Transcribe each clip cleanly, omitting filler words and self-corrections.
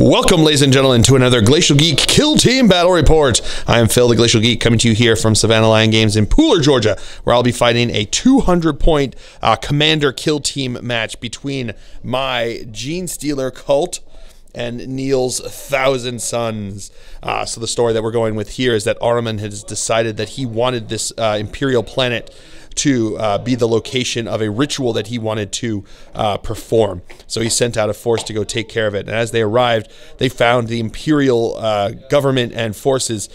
Welcome, ladies and gentlemen, to another Glacial Geek Kill Team Battle Report. I am Phil, the Glacial Geek, coming to you here from Savannah Lion Games in Pooler, Georgia, where I'll be fighting a 200-point Commander Kill Team match between my Genestealer Cult and Neil's 1,000 Sons. So the story that we're going with here is that Arhiman has decided that he wanted this Imperial planet to be the location of a ritual that he wanted to perform. So he sent out a force to go take care of it. And as they arrived, they found the Imperial government and forces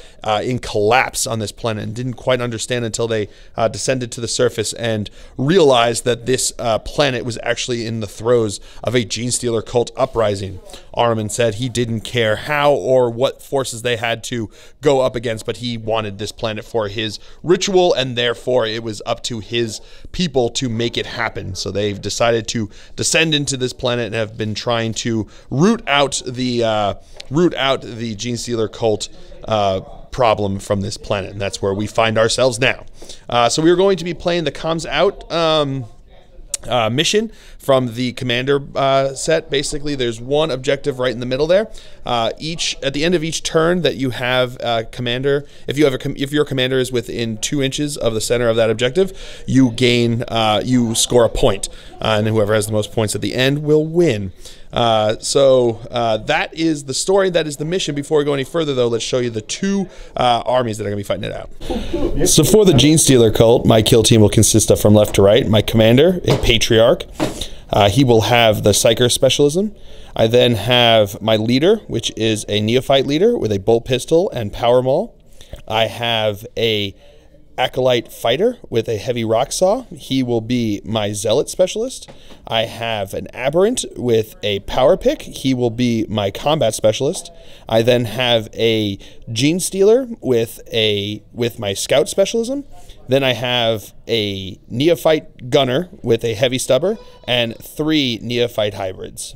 in collapse on this planet and didn't quite understand until they descended to the surface and realized that this planet was actually in the throes of a Genestealer Cult uprising. Arhiman said he didn't care how or what forces they had to go up against, but he wanted this planet for his ritual, and therefore it was up to his people to make it happen. So they've decided to descend into this planet and have been trying to root out the Genestealer Cult problem from this planet, and that's where we find ourselves now. So we are going to be playing the Comms Out mission from the commander set. Basically, there's one objective right in the middle there. At the end of each turn that you have commander, if your commander is within 2 inches of the center of that objective, you score a point, and whoever has the most points at the end will win. So that is the story. That is the mission. Before we go any further, though, let's show you the two armies that are going to be fighting it out. So for the Genestealer Cult, my kill team will consist of, from left to right, my commander, a patriarch. He will have the Psyker specialism. I then have my leader, which is a neophyte leader with a bolt pistol and power maul. I have a acolyte fighter with a heavy rock saw. He will be my zealot specialist. I have an aberrant with a power pick. He will be my combat specialist. I then have a Genestealer with my scout specialism. Then I have a neophyte gunner with a heavy stubber and 3 neophyte hybrids.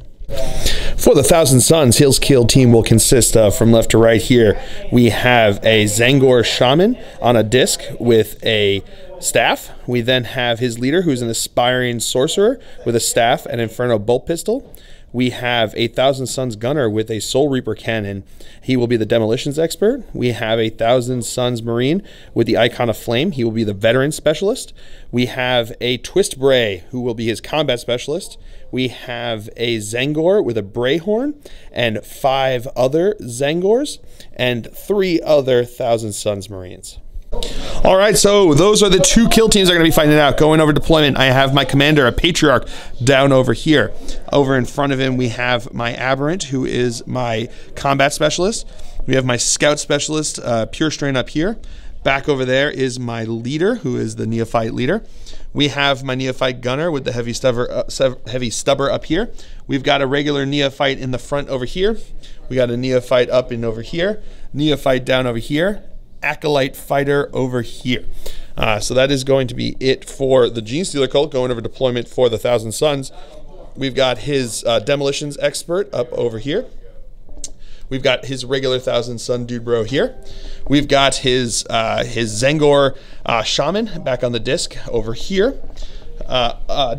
For the 1,000 Sons, his kill team will consist of, from left to right here, we have a Zangor Shaman on a disc with a staff. We then have his leader, who's an aspiring sorcerer with a staff and Inferno bolt pistol. We have a 1,000 Sons gunner with a Soul Reaper cannon. He will be the demolitions expert. We have a 1,000 Sons marine with the Icon of Flame. He will be the veteran specialist. We have a Twist Bray, who will be his combat specialist. We have a Zangor with a Brayhorn and 5 other Zangors and 3 other 1,000 Sons marines. All right, so those are the 2 kill teams that are going to be fighting it out. Going over deployment, I have my commander, a patriarch, down over here. Over in front of him, we have my aberrant, who is my combat specialist. We have my scout specialist, pure strain, up here. Back over there is my leader, who is the neophyte leader. We have my neophyte gunner with the heavy stubber up here. We've got a regular neophyte in the front over here. We got a neophyte up and over here. Neophyte down over here. Acolyte fighter over here. So that is going to be it for the Genestealer Cult. Going over deployment for the 1,000 Sons, we've got his demolitions expert up over here. We've got his regular 1,000 Son dude bro here. We've got his Zangor Shaman back on the disc over here.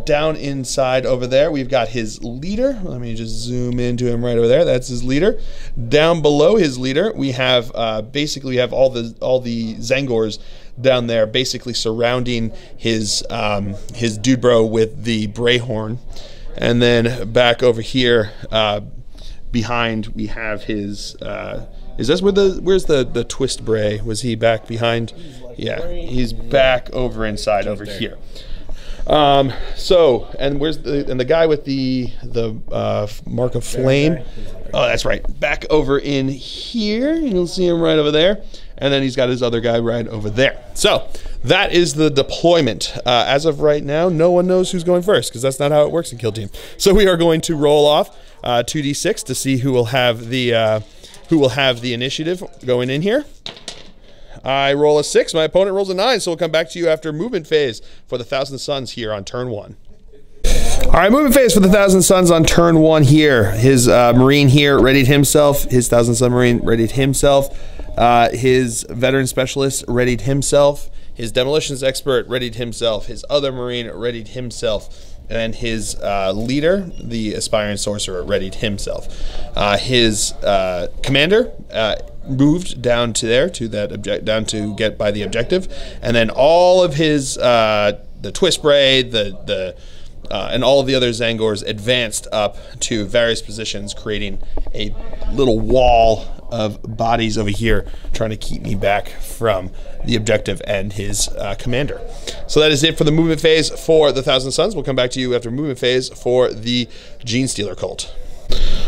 Down inside over there, we've got his leader. Let me just zoom into him right over there. That's his leader. Down below his leader, we have basically we have all the Zangors down there, basically surrounding his dude bro with the Brayhorn. And then back over here, behind, we have his. Is this where's the Twist Bray? Was he back behind? Yeah, he's back over inside over here. So, and where's the guy with the mark of flame? Oh, that's right, back over in here. You'll see him right over there, and then he's got his other guy right over there. So that is the deployment. As of right now, no one knows who's going first, because that's not how it works in Kill Team. So we are going to roll off 2d6 to see who will have the initiative going in here. I roll a 6, my opponent rolls a 9, so we'll come back to you after movement phase for the 1,000 Sons here on turn 1. All right, movement phase for the 1,000 Sons on turn 1 here. His marine here readied himself. His 1,000 Son marine readied himself. His veteran specialist readied himself. His demolitions expert readied himself. His other marine readied himself. and his leader, the aspiring sorcerer, readied himself. His commander moved down to there, to that down to get by the objective, and then all of his the twist braid, and all of the other Zangors advanced up to various positions, creating a little wall of bodies over here, trying to keep me back from the objective and his commander. So that is it for the movement phase for the Thousand Suns. We'll come back to you after movement phase for the Genestealer Cult.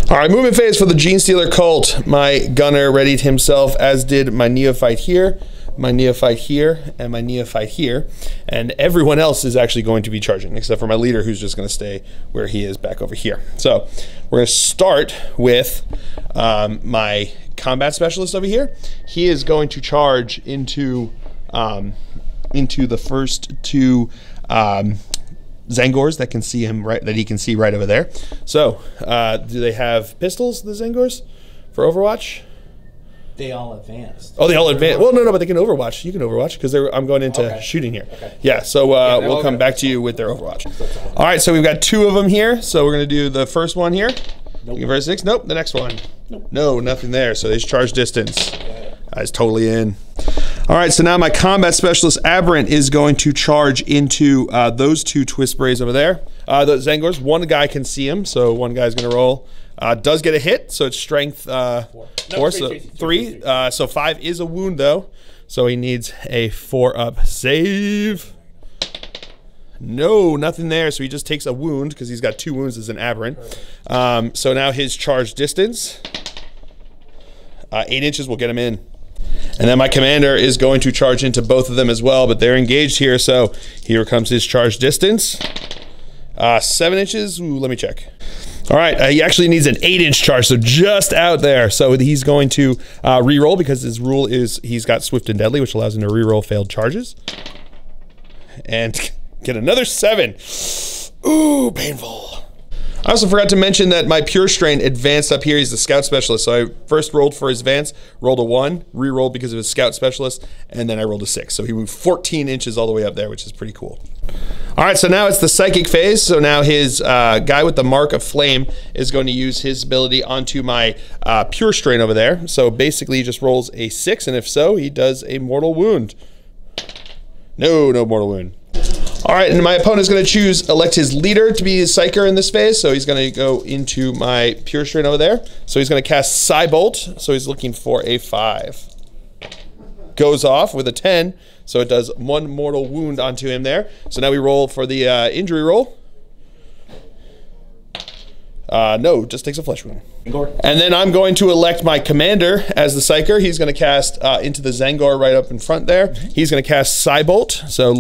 All right, movement phase for the Genestealer Cult. My gunner readied himself, as did my neophyte here, my neophyte here, and my neophyte here. And everyone else is actually going to be charging, except for my leader, who's just going to stay where he is back over here. So we're going to start with my combat specialist over here. He is going to charge into the first two Zangors that can see him that he can see right over there. So, do they have pistols, the Zangors, for Overwatch? They all advanced. Oh, they all advanced. Well, no, but they can Overwatch. You can Overwatch because I'm going into shooting here. Okay. Yeah, so we'll come back to you with their Overwatch. All right, so we've got two of them here. So we're going to do the first one here. Nope. Verse 6. Nope. The next one. Nope. No, nothing there. So they charge distance. I was totally in. All right, so now my combat specialist Aberrant is going to charge into those two twist braids over there. The Zangors, one guy can see him, so one guy's going to roll. Does get a hit, so it's strength 4. No, three. So 5 is a wound though, so he needs a 4-up save. No, nothing there, so he just takes a wound because he's got 2 wounds as an Aberrant. So now his charge distance, 8 inches will get him in. And then my commander is going to charge into both of them as well, but they're engaged here, so here comes his charge distance. 7 inches, ooh, let me check. All right, he actually needs an 8-inch charge, so just out there. So he's going to re-roll because his rule is he's got Swift and Deadly, which allows him to re-roll failed charges. And get another 7. Ooh, painful. I also forgot to mention that my Pure Strain advanced up here. He's the Scout Specialist. So I first rolled for his advance, rolled a 1, re-rolled because of his Scout Specialist, and then I rolled a 6. So he moved 14 inches all the way up there, which is pretty cool. All right, so now it's the Psychic phase. So now his guy with the Mark of Flame is going to use his ability onto my Pure Strain over there. So basically he just rolls a 6, and if so, he does a mortal wound. No mortal wound. All right, and my opponent is going to elect his leader to be his Psyker in this phase. So he's going to go into my Pure Strain over there. So he's going to cast Psybolt. So he's looking for a 5. Goes off with a 10. So it does 1 mortal wound onto him there. So now we roll for the injury roll. No, just takes a flesh wound. And then I'm going to elect my commander as the Psyker. He's going to cast into the Zangor right up in front there. He's going to cast Psybolt. So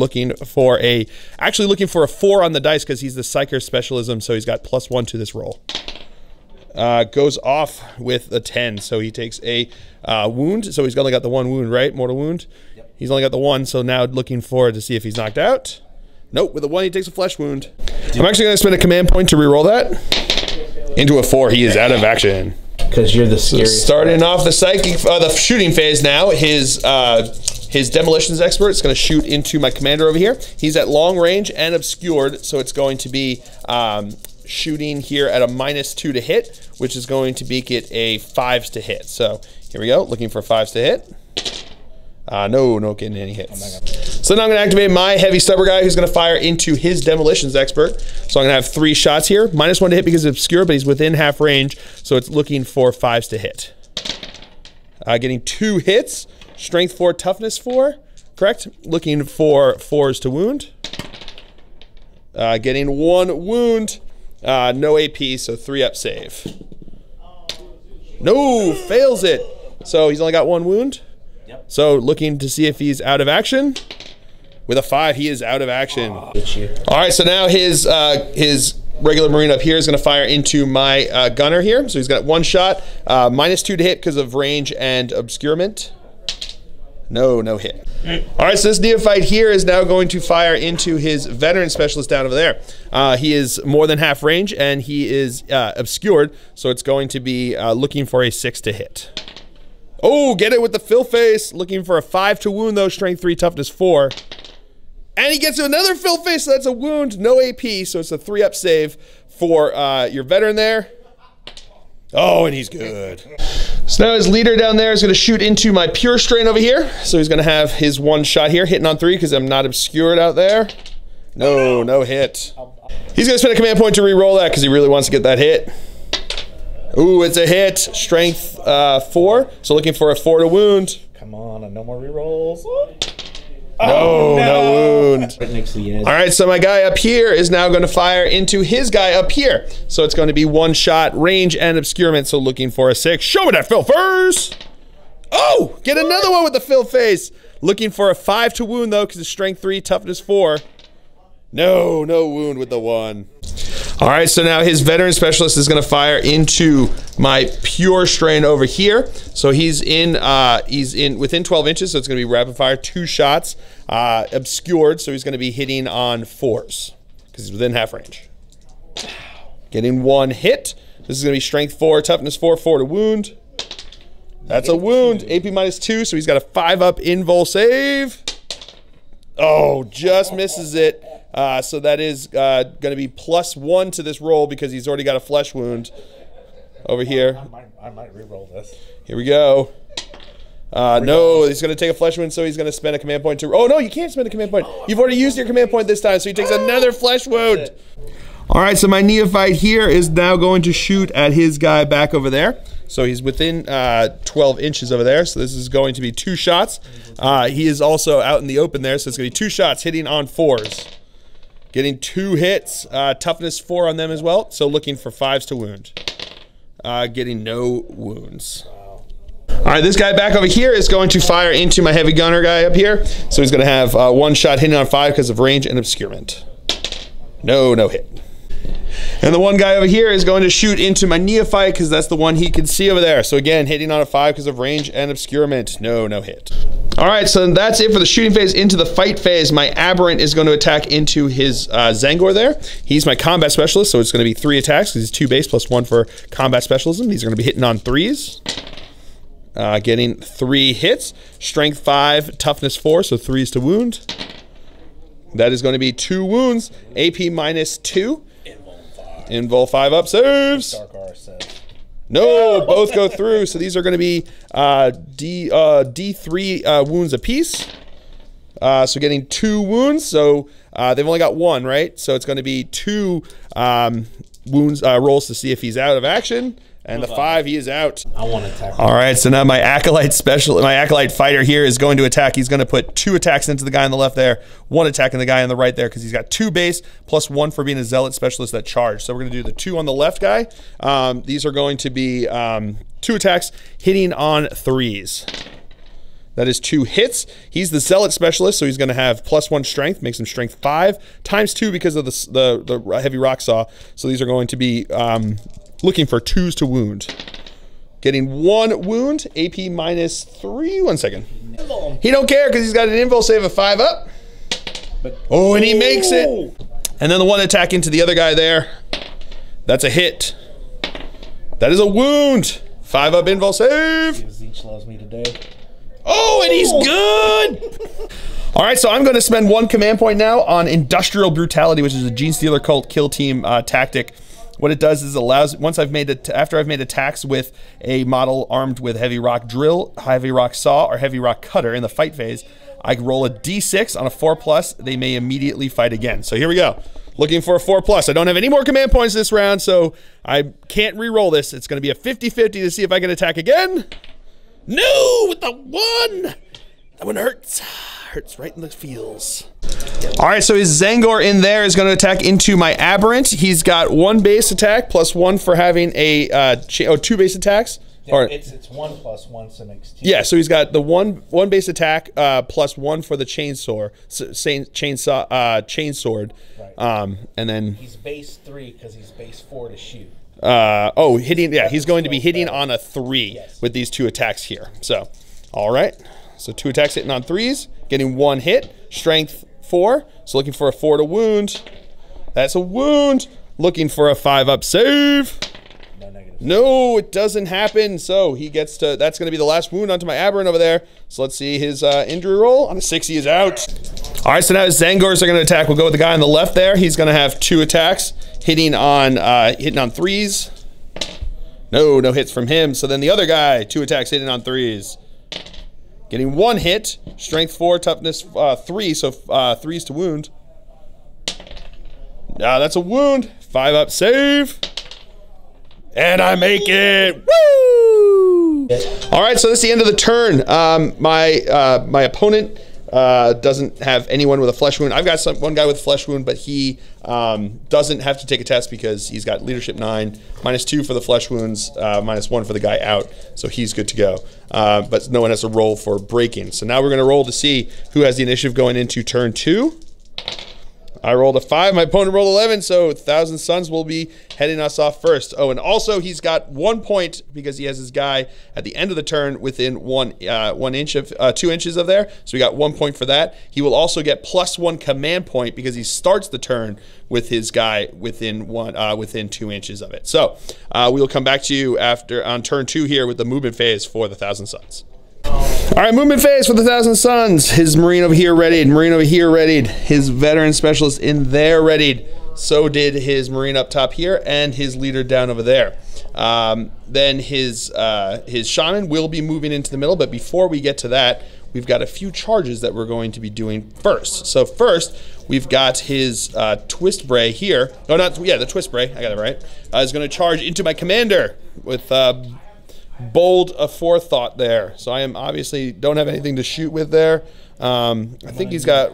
actually looking for a 4 on the dice because he's the Psyker specialism. So he's got +1 to this roll. Goes off with a 10. So he takes a wound. So he's only got the 1 wound, right? Mortal wound. Yep. He's only got the 1. So now looking forward to see if he's knocked out. Nope, with a 1 he takes a flesh wound. I'm actually going to spend a command point to reroll that. Into a 4, he is out of action. Because you're the scariest. Starting off the the shooting phase now, his demolitions expert is going to shoot into my commander over here. He's at long range and obscured, so it's going to be shooting here at a -2 to hit, which is going to make it a 5s to hit. So here we go, looking for 5s to hit. No, not getting any hits. So now I'm going to activate my heavy stubber guy who's going to fire into his demolitions expert. So I'm going to have 3 shots here. -1 to hit because it's obscure, but he's within half range. So it's looking for 5s to hit. Getting 2 hits. Strength 4, toughness 4. Correct? Looking for 4s to wound. Getting 1 wound. No AP, so 3-up save. No, fails it. So he's only got 1 wound. So looking to see if he's out of action. With a 5, he is out of action. All right, so now his regular Marine up here is going to fire into my gunner here. So he's got 1 shot, -2 to hit because of range and obscurement. No hit. All right, so this neophyte here is now going to fire into his veteran specialist down over there. He is more than half range and he is obscured, so it's going to be looking for a 6 to hit. Oh, get it with the fill face. Looking for a 5 to wound though, strength 3, toughness 4. And he gets another fill face, so that's a wound, no AP, so it's a 3-up save for your veteran there. Oh, and he's good. So now his leader down there is going to shoot into my pure strain over here. So he's going to have his 1 shot here, hitting on 3 because I'm not obscured out there. No, no hit. He's going to spend a command point to re-roll that because he really wants to get that hit. Ooh, it's a hit. Strength 4. So looking for a 4 to wound. Come on, and no more rerolls. No wound. Right next to the edge. All right, so my guy up here is now going to fire into his guy up here. So it's going to be 1 shot, range, and obscurement. So looking for a 6. Show me that fill first. Oh, get another one with the fill face. Looking for a 5 to wound, though, because it's strength 3, toughness 4. No wound with the 1. All right, so now his veteran specialist is going to fire into my pure strain over here. So he's in within 12 inches, so it's going to be rapid fire, 2 shots, obscured, so he's going to be hitting on 4s because he's within half range. Getting 1 hit. This is going to be strength 4, toughness 4, 4 to wound. That's a wound. AP -2, so he's got a 5-up invul save. Oh, just misses it. So that is going to be +1 to this roll because he's already got a flesh wound over here. I might re-roll this. Here we go. No, he's going to take a flesh wound, so he's going to spend a command point to... Oh, no, you can't spend a command point. You've already used your command point this time, so he takes another flesh wound. All right, so my neophyte here is now going to shoot at his guy back over there. So he's within 12 inches over there. So this is going to be 2 shots. He is also out in the open there. So it's going to be 2 shots hitting on 4s. Getting 2 hits. Toughness 4 on them as well. So looking for 5s to wound. Getting no wounds. All right, this guy back over here is going to fire into my heavy gunner guy up here. So he's going to have 1 shot hitting on 5 because of range and obscurement. No hit. And the one guy over here is going to shoot into my neophyte because that's the one he can see over there. So again, hitting on a 5 because of range and obscurement. No hit. All right, so that's it for the shooting phase. Into the fight phase, my aberrant is going to attack into his Zangor there. He's my combat specialist, so it's going to be 3 attacks because he's 2 base plus 1 for combat specialism. These are going to be hitting on 3s. Getting 3 hits. Strength 5, toughness 4, so 3s to wound. That is going to be 2 wounds. AP -2. Invul 5-up saves. No, both go through. So these are going to be D3 wounds apiece. So getting 2 wounds. So they've only got 1, right? So it's going to be 2 wounds rolls to see if he's out of action. And the 5, he is out. I want to attack. All right, so now my acolyte fighter here is going to attack. He's going to put 2 attacks into the guy on the left there, 1 attack in the guy on the right there because he's got 2 base plus 1 for being a zealot specialist that charge. So we're going to do the 2 on the left guy. These are going to be 2 attacks hitting on 3s. That is 2 hits. He's the zealot specialist, so he's going to have +1 strength, makes him strength 5 × 2 because of the heavy rock saw. So these are going to be looking for 2s to wound. Getting 1 wound, AP -3. 1 second. He don't care because he's got an invul save of 5-up. Oh, and he makes it. And then the 1 attack into the other guy there. That's a hit. That is a wound. 5-up invul save. Zeech loves me today. Oh, and he's good. All right, so I'm going to spend 1 command point now on Industrial Brutality, which is a Genestealer Cult kill team tactic. What it does is allows, once I've made it, after I've made attacks with a model armed with heavy rock drill, heavy rock saw, or heavy rock cutter in the fight phase, I roll a d6 on a 4+. They may immediately fight again. So here we go. Looking for a 4+. I don't have any more command points this round, so I can't re-roll this. It's going to be a 50-50 to see if I can attack again. No, with the 1. That one hurts. Hurts right in the feels. All right, so his Zangor in there is going to attack into my aberrant. He's got 1 base attack plus 1 for having a 2 base attacks. Yeah, or it's 1 + 1, so it makes 2. Yeah, so he's got the one base attack plus 1 for the chainsaw, chainsword. Right. And then he's base 3 because he's base 4 to shoot. hitting. Yeah, he's going to be hitting on a 3 with these 2 attacks here. So, all right. So 2 attacks hitting on 3s, getting 1 hit. Strength 4. So looking for a 4 to wound. That's a wound. Looking for a 5-up save. no negatives. No, it doesn't happen. So he gets to, that's going to be the last wound onto my Aberrant over there. So let's see his injury roll. On a 6, he is out. All right, so now his Zangors are going to attack. We'll go with the guy on the left there. He's going to have 2 attacks, hitting on 3s. No hits from him. So then the other guy, 2 attacks, hitting on 3s. Getting 1 hit, strength 4, toughness 3, so 3s to wound. That's a wound. 5 up, save. And I make it. Woo! All right, so that's the end of the turn. My opponent doesn't have anyone with a flesh wound. I've got one guy with a flesh wound, but he doesn't have to take a test because he's got leadership 9, -2 for the flesh wounds, -1 for the guy out, so he's good to go. But no one has to roll for breaking. So now we're going to roll to see who has the initiative going into turn 2. I rolled a 5. My opponent rolled 11, so 1,000 Suns will be heading us off first. Oh, and also he's got 1 point because he has his guy at the end of the turn within 2 inches of there. So we got 1 point for that. He will also get +1 command point because he starts the turn with his guy within 2 inches of it. So we will come back to you after on turn 2 here with the movement phase for the 1,000 Suns. All right, movement phase for the 1,000 Suns. His Marine over here readied. Marine over here readied. His veteran specialist in there readied. So did his Marine up top here and his leader down over there. Then his Shaman will be moving into the middle, but before we get to that, we've got a few charges that we're going to be doing first. So first, we've got his Twist Bray here. No, the Twist Bray. I got it right. Is going to charge into my commander with bold forethought there. So I am obviously don't have anything to shoot with there. I think he's got,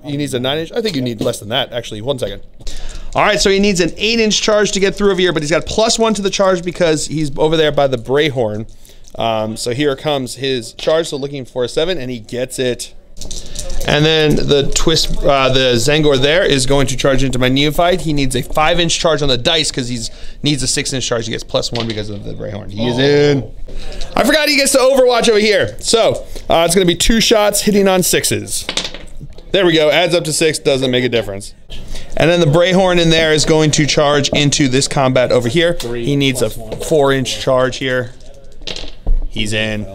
he needs a 9-inch. I think you need less than that, actually. 1 second. All right, so he needs an 8-inch charge to get through over here, but he's got +1 to the charge because he's over there by the Brayhorn. So here comes his charge, so looking for a 7, and he gets it. And then the Zangor there is going to charge into my Neophyte. He needs a 5-inch charge on the dice because he needs a 6-inch charge. He gets +1 because of the Brayhorn. He is in. I forgot he gets to Overwatch over here. So it's going to be 2 shots hitting on 6s. There we go. Adds up to 6. Doesn't make a difference. And then the Brayhorn in there is going to charge into this combat over here. He needs a 4-inch charge here. He's in.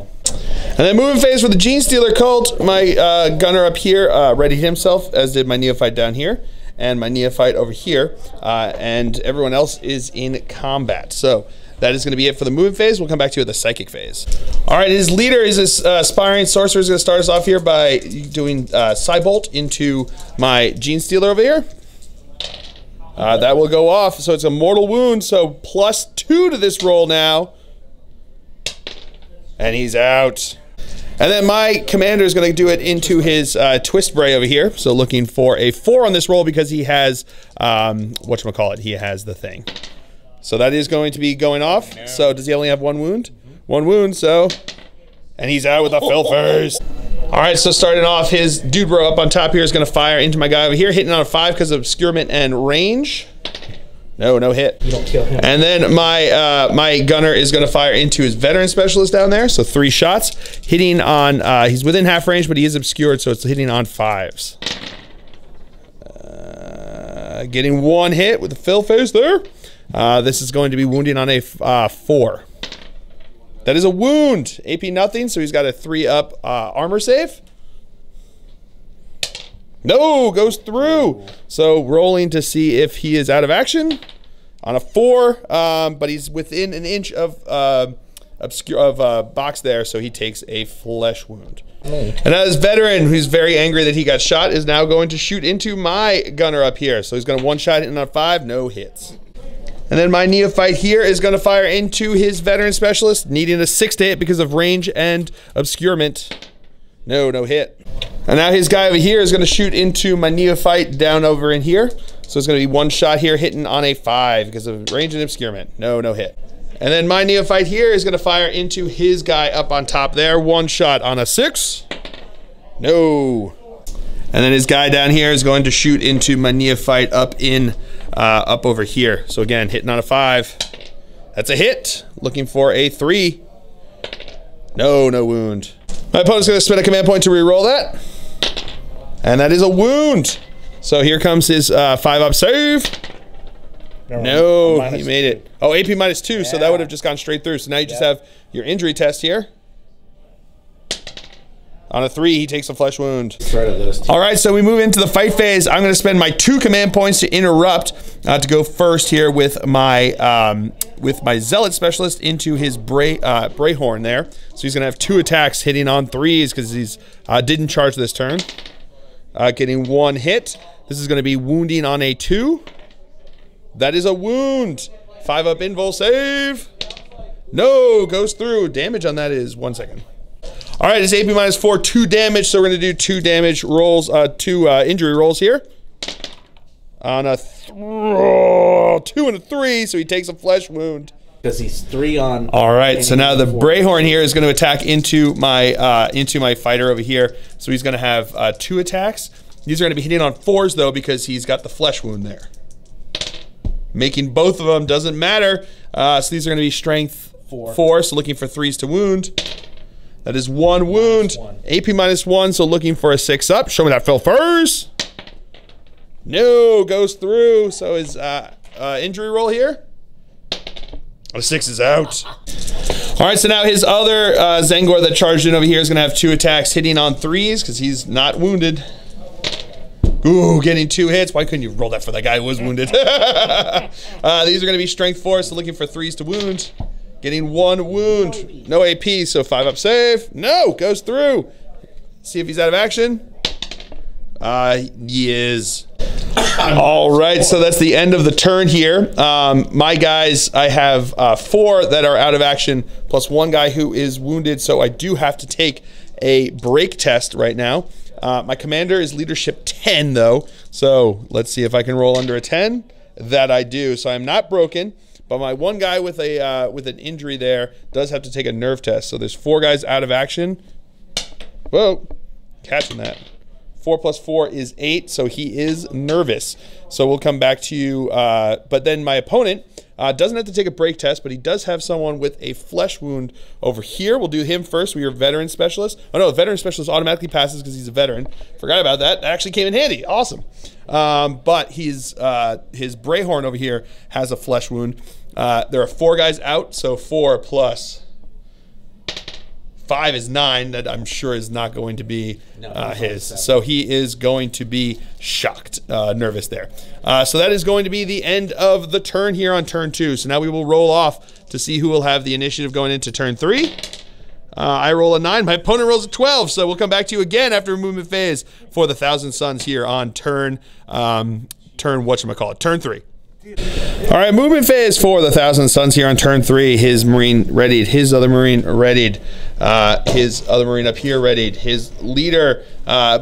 And then moving phase for the Genestealer Cult, my gunner up here readied himself, as did my Neophyte down here, and my Neophyte over here, and everyone else is in combat. So that is going to be it for the moving phase. We'll come back to you at the psychic phase. All right, his leader is this aspiring sorcerer. Is going to start us off here by doing Psybolt into my Genestealer over here. That will go off, so it's a mortal wound, so +2 to this roll now. And he's out. And then my commander is going to do it into his Twist Bray over here. So looking for a 4 on this roll because he has, whatchamacallit, he has the thing. So that is going to be going off. So does he only have 1 wound? 1 wound, so. And he's out with a fill first. All right, so starting off, his dude bro up on top here is going to fire into my guy over here, hitting on a 5 because of obscurement and range. No hit. You don't kill him. And then my gunner is going to fire into his veteran specialist down there. So 3 shots, hitting on. He's within half range, but he is obscured, so it's hitting on 5s. Getting 1 hit with the fill phase there. This is going to be wounding on a 4. That is a wound. AP nothing, so he's got a 3-up armor save. No, goes through. So rolling to see if he is out of action on a 4, but he's within an inch of box there, so he takes a flesh wound. And now his veteran, who's very angry that he got shot, is now going to shoot into my gunner up here. So he's going to 1-shot hitting on 5, no hits. And then my Neophyte here is going to fire into his veteran specialist, needing a 6 to hit because of range and obscurement. No hit. And now his guy over here is going to shoot into my Neophyte down over in here. So it's going to be 1 shot here hitting on a 5 because of range and obscurement. No hit. And then my Neophyte here is going to fire into his guy up on top there. 1 shot on a 6. No. And then his guy down here is going to shoot into my Neophyte up over here. So again, hitting on a 5. That's a hit. Looking for a 3. No wound. My opponent's going to spend a command point to re-roll that. And that is a wound. So here comes his 5-up save. No, he made it. Oh, AP -2, so that would have just gone straight through. So now you just have your injury test here. On a 3, he takes a flesh wound. All right, so we move into the fight phase. I'm going to spend my 2 command points to interrupt to go first here with my zealot specialist into his Brayhorn there. So he's going to have 2 attacks hitting on 3s because he's didn't charge this turn. Getting 1 hit. This is going to be wounding on a 2. That is a wound. 5-up invul save. No, goes through. Damage on that is 1 second. All right, it's AP -4, 2 damage, so we're going to do 2 damage rolls, 2 injury rolls here. On a 2 and a 3, so he takes a flesh wound. Because he's 3 on. All right, so now the Brayhorn here is going to attack into my fighter over here. So he's going to have 2 attacks. These are going to be hitting on 4s though because he's got the flesh wound there. Making both of them doesn't matter. So these are going to be strength 4, so looking for 3s to wound. That is 1 wound. AP -1, so looking for a 6-up. Show me that fill first. No, goes through. So his injury roll here. A 6 is out. All right, so now his other Zangor that charged in over here is going to have 2 attacks hitting on 3s because he's not wounded. Ooh, getting 2 hits. Why couldn't you roll that for that guy who was wounded? These are going to be strength 4, so looking for 3s to wound. Getting 1 wound. No AP, so 5-up save. No, goes through. See if he's out of action. He is. All right, so that's the end of the turn here. My guys, I have 4 that are out of action, plus 1 guy who is wounded, so I do have to take a break test right now. My commander is leadership 10, though, so let's see if I can roll under a 10. That I do, so I'm not broken. But my 1 guy with an injury there does have to take a nerve test. So there's 4 guys out of action. Whoa, catching that. 4 + 4 is 8, so he is nervous. So we'll come back to you. But then my opponent doesn't have to take a break test, but he does have someone with a flesh wound over here. We'll do him first. We are veteran specialist. Oh no, the veteran specialist automatically passes because he's a veteran. Forgot about that. That actually came in handy. Awesome. But his Brayhorn over here has a flesh wound. There are 4 guys out, so 4 plus 5 is 9. That I'm sure is not going to be his. So he is going to be shocked, nervous there. So that is going to be the end of the turn here on turn 2. So now we will roll off to see who will have the initiative going into turn 3. I roll a 9. My opponent rolls a 12. So we'll come back to you again after a movement phase for the Thousand Suns here on turn turn 3. All right, movement phase for the Thousand Suns here on turn 3. His Marine readied. His other Marine readied. His other Marine up here readied. His leader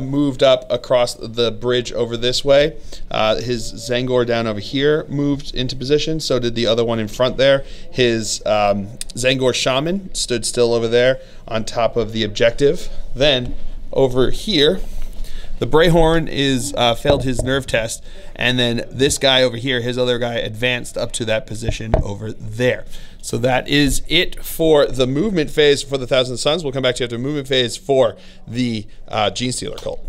moved up across the bridge over this way. His Zangor down over here moved into position. So did the other one in front there. His Zangor Shaman stood still over there on top of the objective. Then over here, the Brayhorn is failed his nerve test, and then this guy over here, his other guy, advanced up to that position over there. So that is it for the movement phase for the Thousand Suns. We'll come back to you after movement phase for the Genestealer Cult.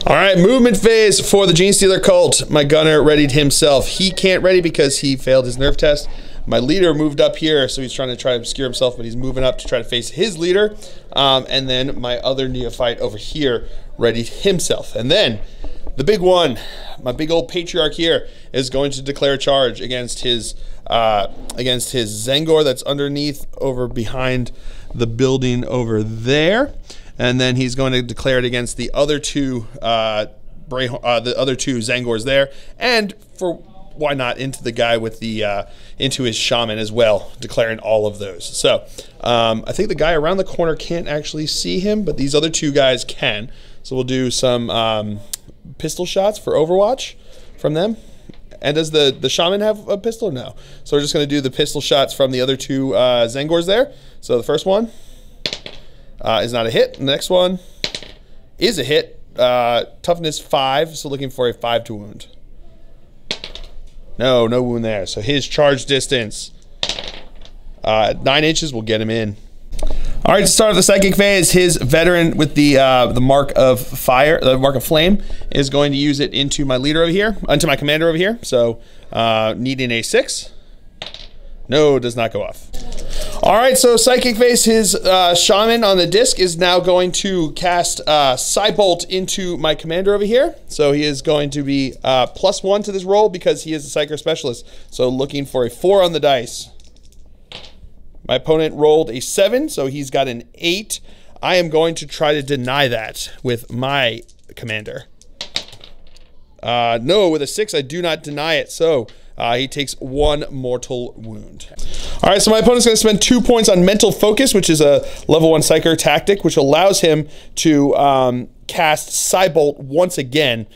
All right, movement phase for the Genestealer Cult. My gunner readied himself. He can't ready because he failed his nerve test. My leader moved up here, so he's trying to obscure himself, but he's moving up to try to face his leader. And then my other neophyte over here readied himself. And then the big one, my big old patriarch here, is going to declare charge against his Zangor that's underneath over behind the building over there. And then he's going to declare it against the other two Zangors there. And for why not into the guy with the into his shaman as well, declaring all of those. So I think the guy around the corner can't actually see him, but these other 2 guys can. So we'll do some pistol shots for Overwatch from them. And does the shaman have a pistol? No. So we're just going to do the pistol shots from the other 2 Zangors there. So the first one is not a hit. The next one is a hit. Toughness 5, so looking for a 5 to wound. No wound there. So his charge distance, 9 inches will get him in. All right, to start off the psychic phase, his veteran with the mark of fire, the mark of flame, is going to use it into my leader over here, into my commander over here. So needing a 6. No, does not go off. All right, so psychic phase, his shaman on the disc is now going to cast Psybolt into my commander over here. So he is going to be +1 to this roll because he is a psycho specialist. So looking for a 4 on the dice. My opponent rolled a 7, so he's got an 8. I am going to try to deny that with my commander. No, with a 6, I do not deny it. So he takes 1 mortal wound. All right, so my opponent's going to spend 2 points on mental focus, which is a level 1 psycho tactic, which allows him to cast Psybolt once again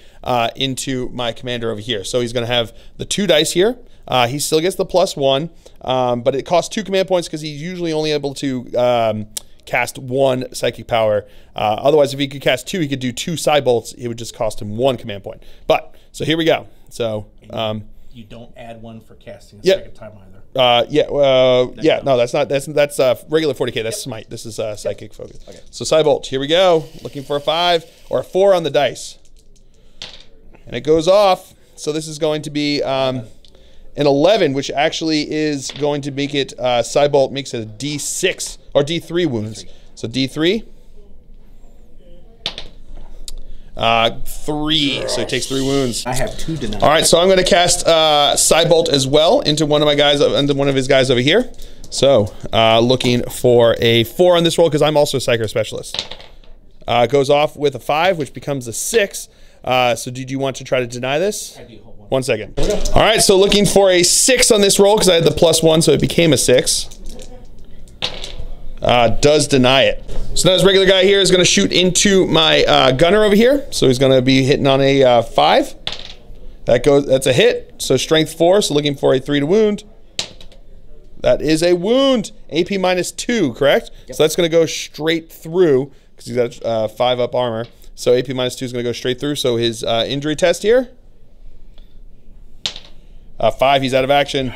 into my commander over here. So he's going to have the 2 dice here. He still gets the +1, but it costs 2 command points because he's usually only able to cast 1 psychic power. Otherwise, if he could cast 2, he could do 2 Psybolts. It would just cost him 1 command point. But, so here we go. So, you don't add 1 for casting a second time either. No, that's regular 40K. That's smite. This is psychic focus. Okay. So Psybolt, here we go. Looking for a 5 or a 4 on the dice. And it goes off. So this is going to be an 11, which actually is going to make it, Psybolt makes it a D6, or D3 wounds. So D3. 3, so he takes 3 wounds. I have 2 denied. All right, so I'm going to cast Psybolt as well into one of my guys, into one of his guys over here. So looking for a 4 on this roll because I'm also a psycho specialist. Goes off with a 5, which becomes a 6. So did you want to try to deny this? I do. Hold on. 1 second. All right, so looking for a 6 on this roll because I had the +1, so it became a 6. Does deny it. So now this regular guy here is going to shoot into my gunner over here. So he's going to be hitting on a 5. That's a hit. So strength 4. So looking for a 3 to wound. That is a wound. AP -2, correct? Yep. So that's going to go straight through because he's got 5 up armor. So AP -2 is going to go straight through. So his injury test here. 5, he's out of action.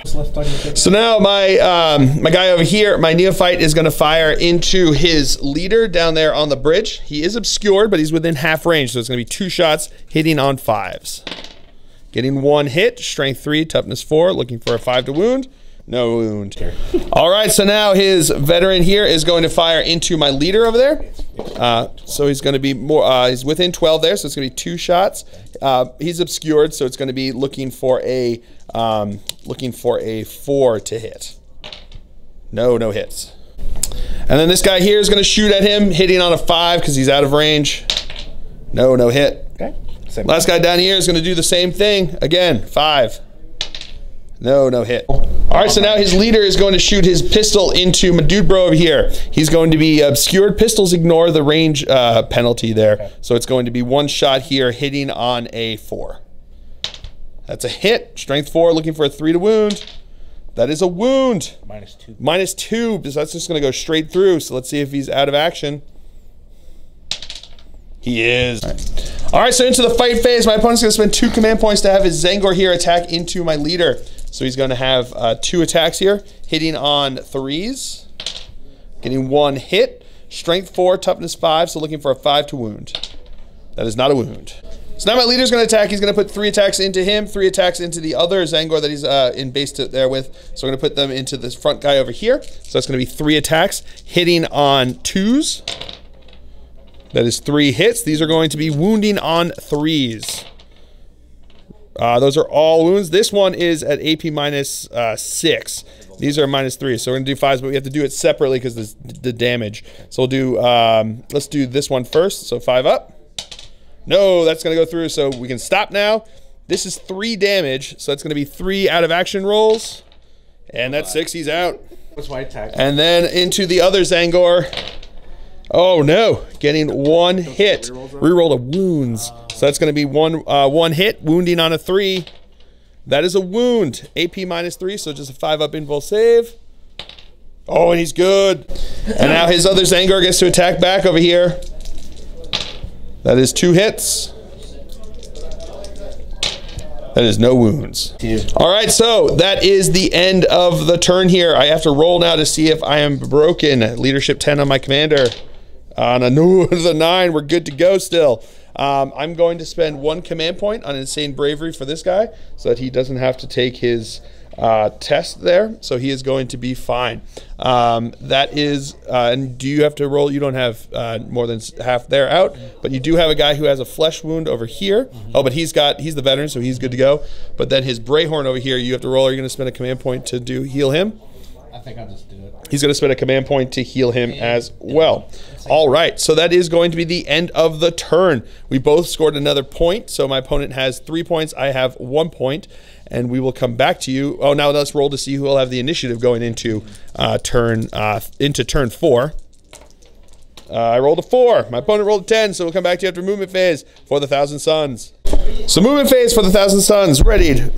So now my my guy over here, my neophyte, is going to fire into his leader down there on the bridge. He is obscured, but he's within half range, so it's going to be 2 shots hitting on 5s. Getting 1 hit, strength 3, toughness 4, looking for a 5 to wound. No wound. All right, so now his veteran here is going to fire into my leader over there. So he's going to be more, he's within 12 there, so it's going to be 2 shots. He's obscured, so it's going to be looking for a 4 to hit. No hits. And then this guy here is going to shoot at him, hitting on a 5 because he's out of range. No hit. Okay. Last guy down here is going to do the same thing. Again, 5. No hit. All right, so now his leader is going to shoot his pistol into my dude bro over here. He's going to be obscured. Pistols ignore the range penalty there. Okay. So it's going to be 1 shot here, hitting on a 4. That's a hit. Strength 4, looking for a 3 to wound. That is a wound. -2. -2, because that's just going to go straight through. So let's see if he's out of action. He is. All right, so into the fight phase. My opponent's going to spend 2 command points to have his Zangor here attack into my leader. So he's going to have 2 attacks here, hitting on 3s, getting 1 hit, strength 4, toughness 5, so looking for a 5 to wound. That is not a wound. So now my leader's going to attack. He's going to put 3 attacks into him, 3 attacks into the other Zangor that he's in base there with. So we're going to put them into this front guy over here. So that's going to be 3 attacks, hitting on 2s. That is 3 hits. These are going to be wounding on 3s. Those are all wounds. This one is at AP -6. These are -3. So we're going to do 5s, but we have to do it separately because the damage. So we'll do, let's do this one first. So 5 up. No, that's going to go through. So we can stop now. This is 3 damage. So that's going to be 3 out of action rolls. And that's 6. He's out. What's my attack? And then into the other Zangor. Oh no, getting 1 hit. Reroll of wounds. So that's going to be one hit, wounding on a 3. That is a wound. AP -3, so just a 5 up invul save. Oh, and he's good. And now his other Zangor gets to attack back over here. That is 2 hits. That is no wounds. All right, so that is the end of the turn here. I have to roll now to see if I am broken. Leadership 10 on my commander. On a 9, we're good to go still. I'm going to spend 1 command point on Insane Bravery for this guy so that he doesn't have to take his test there. So he is going to be fine. That is, and do you have to roll? You don't have more than half there out, but you do have a guy who has a flesh wound over here. Oh, but he's the veteran, so he's good to go. But then his Brayhorn over here, you have to roll. Are you going to spend a command point to heal him? I think I'll just do it. He's going to spend a command point to heal him as well. All right, so that is going to be the end of the turn. We both scored another point, so my opponent has 3 points. I have 1 point, and we will come back to you. Oh, now let's roll to see who will have the initiative going into turn 4. I rolled a 4. My opponent rolled a 10, so we'll come back to you after movement phase for the Thousand Suns. So movement phase for the Thousand Suns. Readied,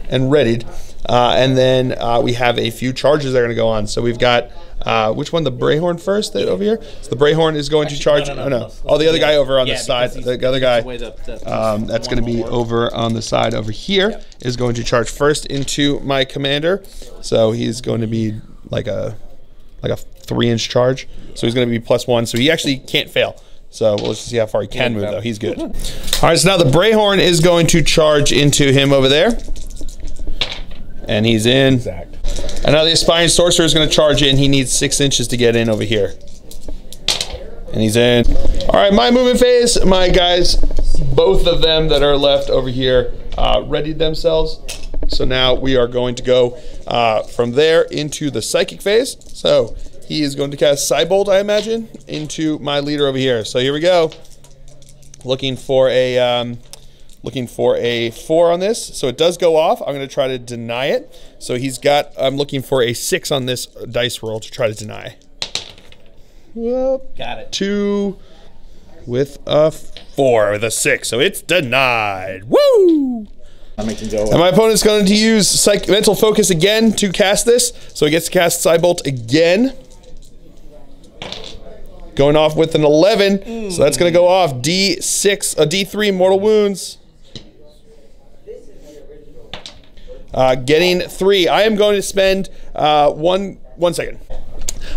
and readied. And then we have a few charges that are going to go on. So we've got, which one? The Brayhorn first over here? So the Brayhorn is going to charge. No. Oh, the other guy over on the side. The other guy that's going to be over on the side over here is going to charge first into my commander. So he's going to be like a 3-inch charge. So he's going to be +1. So he actually can't fail. So we'll just see how far he can move, though. He's good. All right, so now the Brayhorn is going to charge into him over there. And he's in. Exact. And now the Aspiring Sorcerer is going to charge in. He needs 6 inches to get in over here. And he's in. All right, my movement phase. My guys, both of them that are left over here, readied themselves. So now we are going to go from there into the Psychic phase. So he is going to cast Psybolt, I imagine, into my leader over here. So here we go. Looking for a 4 on this. So it does go off. I'm going to try to deny it. So I'm looking for a 6 on this dice roll to try to deny. Whoop. Got it. 2 with a 4 with a 6. So it's denied. Woo! And my opponent's going to use Mental Focus again to cast this. So he gets to cast Psybolt again. Going off with an 11. So that's going to go off D3 mortal wounds. Getting 3. I am going to spend one second.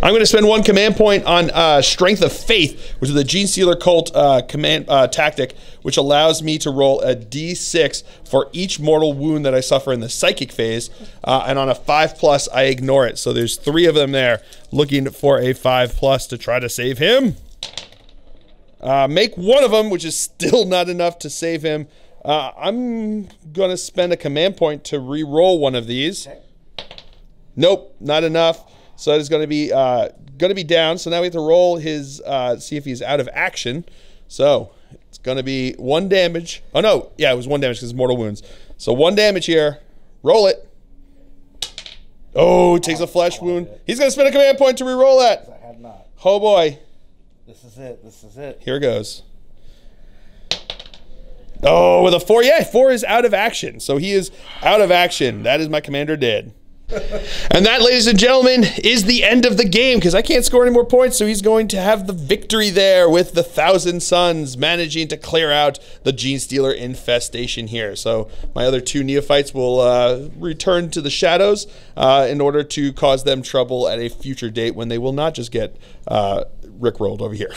I'm going to spend 1 command point on Strength of Faith, which is the Genestealer Cult command tactic, which allows me to roll a D6 for each mortal wound that I suffer in the Psychic phase. And on a 5+, I ignore it. So there's 3 of them there, looking for a 5+ to try to save him. Make 1 of them, which is still not enough to save him. I'm going to spend a command point to re-roll 1 of these. Nope, not enough. So that is going to be down. So now we have to roll his, see if he's out of action. So it's going to be 1 damage. Oh, no. Yeah, it was 1 damage because it's mortal wounds. So 1 damage here. Roll it. Oh, he takes a flesh wound. He's going to spend a command point to re-roll that. I have not. Oh, boy. This is it. This is it. Here it goes. Oh, with a 4. Yeah, 4 is out of action. So he is out of action. That is my commander dead. And that, ladies and gentlemen, is the end of the game because I can't score any more points. So he's going to have the victory there with the Thousand Suns managing to clear out the Genestealer infestation here. So my other 2 neophytes will return to the shadows in order to cause them trouble at a future date when they will not just get rickrolled over here.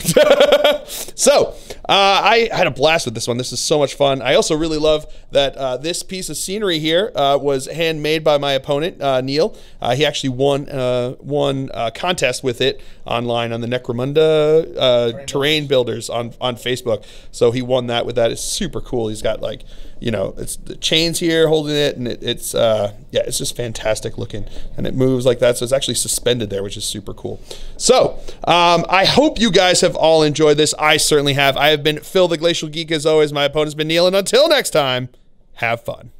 So I had a blast with this one. This is so much fun. I also really love that this piece of scenery here was handmade by my opponent, Neil. He actually won a contest with it online on the Necromunda terrain builders on Facebook. So he won that with that. It's super cool. He's got like, you know, it's the chains here holding it, and it's it's just fantastic looking, and it moves like that. So it's actually suspended there, which is super cool. So I hope you guys have all enjoyed this. I certainly have. I have been Phil the Glacial Geek as always. My opponent's been Neil, and until next time, have fun.